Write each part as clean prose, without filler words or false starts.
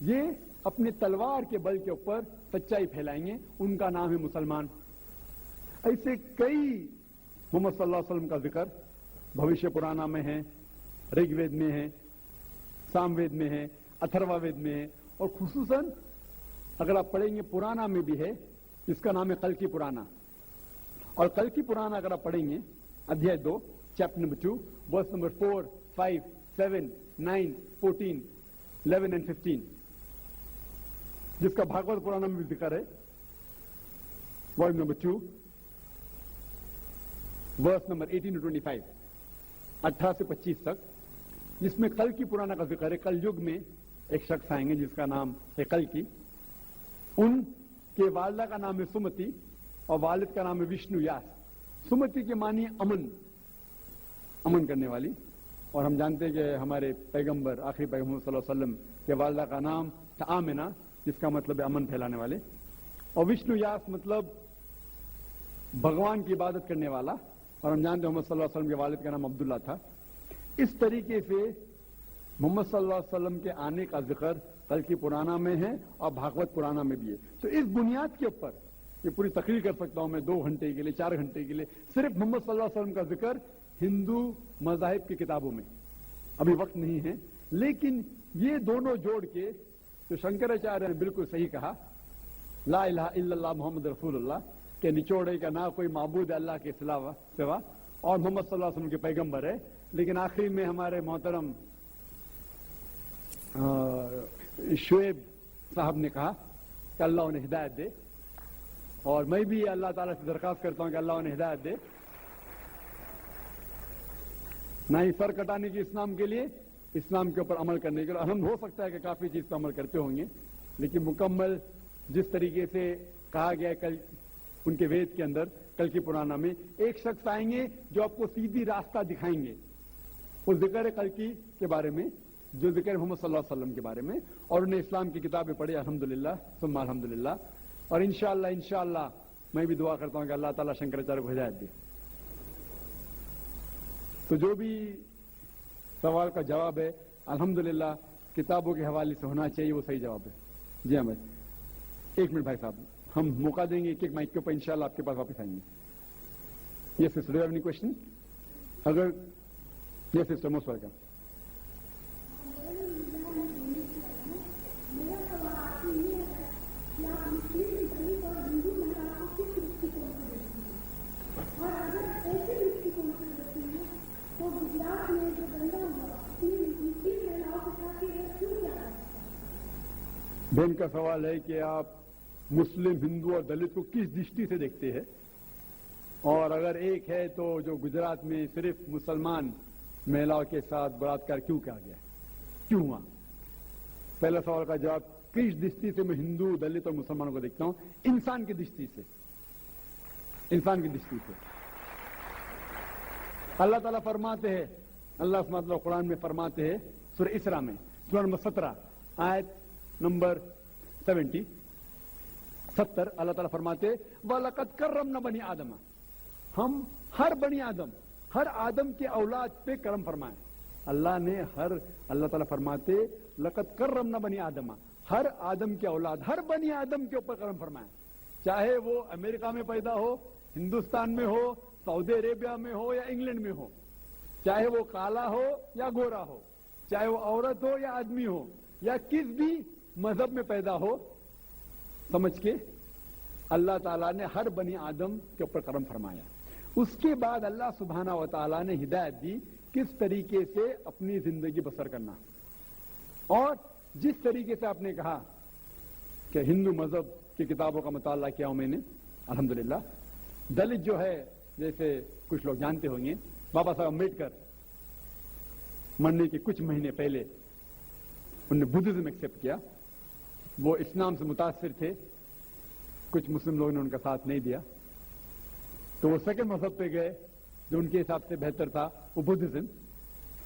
یہ اپنے تلوار کے بل کے اوپر سچائی پھیلائیں گے، ان کا نام ہے مسلمان۔ ایسے کئی محمد صلی اللہ علیہ وسلم کا ذکر بھوشیہ پرانا میں ہے، رگ وید میں ہے، سام وید میں ہے، اتھروا وید میں ہے، اور خصوصاً اگر آپ پڑھیں گے پرانا میں بھی ہے، جس کا نام ہے کلکی پرانا۔ اور کلکی پرانا اگر آپ پڑھیں گے ادھیائے 2 chapter number 2 verse number 4 5 7 9 14 11 and 15، جس کا بھاگوت پرانا میں بھی ذکر ہے، verse number 2 verse number 18 to 25، 18 سے 25 تک، جس میں کلکی پرانا کا ذکر ہے۔ کل یگ میں ایک شخص آئیں گے جس کا نام ہے کلکی، ان کے والدہ کا نام ہے سمتی اور والد کا نام ہے وشنو یاس۔ سمتی کے معنی امن کرنے والی، اور ہم جانتے ہیں کہ ہمارے پیغمبر آخری پیغمبر صلی اللہ علیہ وسلم کے والدہ کا نام تھا آمنہ، جس کا مطلب ہے امن پھیلانے والے، اور وشنو یاس مطلب بھگوان کی عبادت کرنے والا، اور ہم جانتے ہیں محمد صلی اللہ علیہ وسلم کے والد کا نام عبداللہ تھا۔ اس طریقے سے محمد صلی اللہ علیہ وسلم کے آنے کا ذکر کلکی پرانا میں ہے اور بھاگوت پرانا میں بھی ہے۔ تو اس بنیاد کے اوپر یہ پوری تقریر کر سکتا ہوں میں 2 گھنٹے کے لیے، 4 گھنٹے کے لیے، صرف محمد صلی اللہ علیہ وسلم کا ذکر ہندو مذاہب کی کتابوں میں۔ ابھی وقت نہیں ہے، لیکن یہ دونوں جوڑ کے جو شنکراچاریہ نے بالکل صحیح کہا، لا الہ الا اللہ محمد رسول اللہ، کہ نچوڑے کا نہ کوئی معبود ہے اللہ کے سوا، اور محمد صلی اللہ علیہ وسلم کے پیغمبر ہے۔ لیکن آخری میں ہمارے محترم شعیب صاحب نے کہا کہ اللہ انہیں ہدایت دے، اور میں بھی اللہ تعالیٰ سے درخواست کرتا ہوں کہ اللہ انہیں ہدایت دے، نہ ہی سر کٹانے کی اسلام کے لیے، اسلام کے اوپر عمل کرنے کے لیے۔ ہم ہو سکتا ہے کہ کافی چیز پہ عمل کرتے ہوں گے، لیکن مکمل جس طریقے سے کہا گیا کل ان کے وید کے اندر کلکی پرانا میں، ایک شخص آئیں گے جو آپ کو سیدھی راستہ دکھائیں گے۔ وہ ذکر ہے کلکی کے بارے میں، جو ذکر ہے محمد صلی اللہ علیہ وسلم کے بارے میں، اور انہیں اسلام کی کتابیں پڑھی الحمدللہ ثم الحمدللہ۔ اور انشاءاللہ میں بھی دعا کرتا ہوں کہ اللہ تعالیٰ شنکراچاریہ کو ہدایت دے۔ تو جو بھی سوال کا جواب ہے الحمدللہ کتابوں کے حوالے سے ہونا چاہیے، وہ صحیح جواب ہے۔ جی ہاں بھائی، 1 منٹ بھائی صاحب، ہم موقع دیں گے ایک مائک کے اوپر، انشاءاللہ آپ کے پاس واپس آئیں گے۔ Yes sister, do you have any question? اگر یس سسٹر، موسٹ ویلکم۔ بہن کا سوال ہے کہ آپ مسلم، ہندو اور دلت کو کس دشٹی سے دیکھتے ہیں، اور اگر ایک ہے تو جو گجرات میں صرف مسلمان مہیلاؤں کے ساتھ بلاತ್ಕಾರ کیوں کیا گیا، کیوں ہوا؟ پہلا سوال کا جواب، کس دشٹی سے میں ہندو، دلت اور مسلمانوں کو دیکھتا ہوں؟ انسان کی دشٹی سے، انسان کی دشٹی سے۔ اللہ تعالیٰ فرماتے ہیں، اللہ سبحانہ وتعالیٰ قرآن میں فرماتے ہیں سورہ اسراء میں، سورہ نمبر 17 آیت نمبر 70، اللہ تعالیٰ فرماتے وَلَقَدْ كَرَّمْنَا بَنِي آدَمَ، ہم ہر بنی آدم، ہر آدم کے اولاد پہ کرم فرمائے۔ اللہ نے اللہ تعالیٰ فرماتے لَقَدْ كَرَّمْنَا بَنِي آدَمَ، ہر آدم کے اولاد، ہر بنی آدم کے اوپر کرم فرمائے، چاہے وہ امریکہ میں پیدا ہو، ہندوستان میں ہو، سعودی عربیہ میں ہو یا انگلینڈ میں ہو، چاہے وہ کالا ہو یا گورا ہو، چاہے وہ عورت ہو یا آدمی ہو، یا کس بھی مذہب میں پیدا ہو، سمجھ کے اللہ تعالیٰ نے ہر بنی آدم کے اوپر کرم فرمایا۔ اس کے بعد اللہ سبحانہ و تعالیٰ نے ہدایت دی کس طریقے سے اپنی زندگی بسر کرنا، اور جس طریقے سے آپ نے کہا کہ ہندو مذہب کی کتابوں کا مطالعہ کیا ہوں میں نے الحمدللہ، دلت جو ہے جیسے کچھ لوگ جانتے ہوں گے، بابا صاحب امبیڈکر مرنے کے کچھ مہینے پہلے انہوں نے بدھزم ایکسیپٹ کیا، وہ اسلام سے متاثر تھے، کچھ مسلم لوگوں نے ان کا ساتھ نہیں دیا، تو وہ سیکنڈ مذہب پہ گئے جو ان کے حساب سے بہتر تھا، وہ بدھزم۔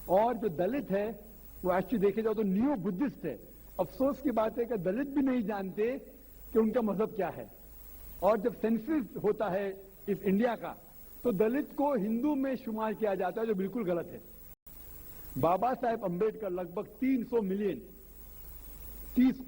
اور جو دلت ہے وہ ایکچولی دیکھے جاؤ تو نیو بدھسٹ ہے۔ افسوس کی بات ہے کہ دلت بھی نہیں جانتے کہ ان کا مذہب کیا ہے، اور جب سینسس ہوتا ہے اس انڈیا کا تو دلت کو ہندو میں شمار کیا جاتا ہے، جو بالکل غلط ہے۔ بابا صاحب امبیڈکر لگ بھگ 300 ملین 30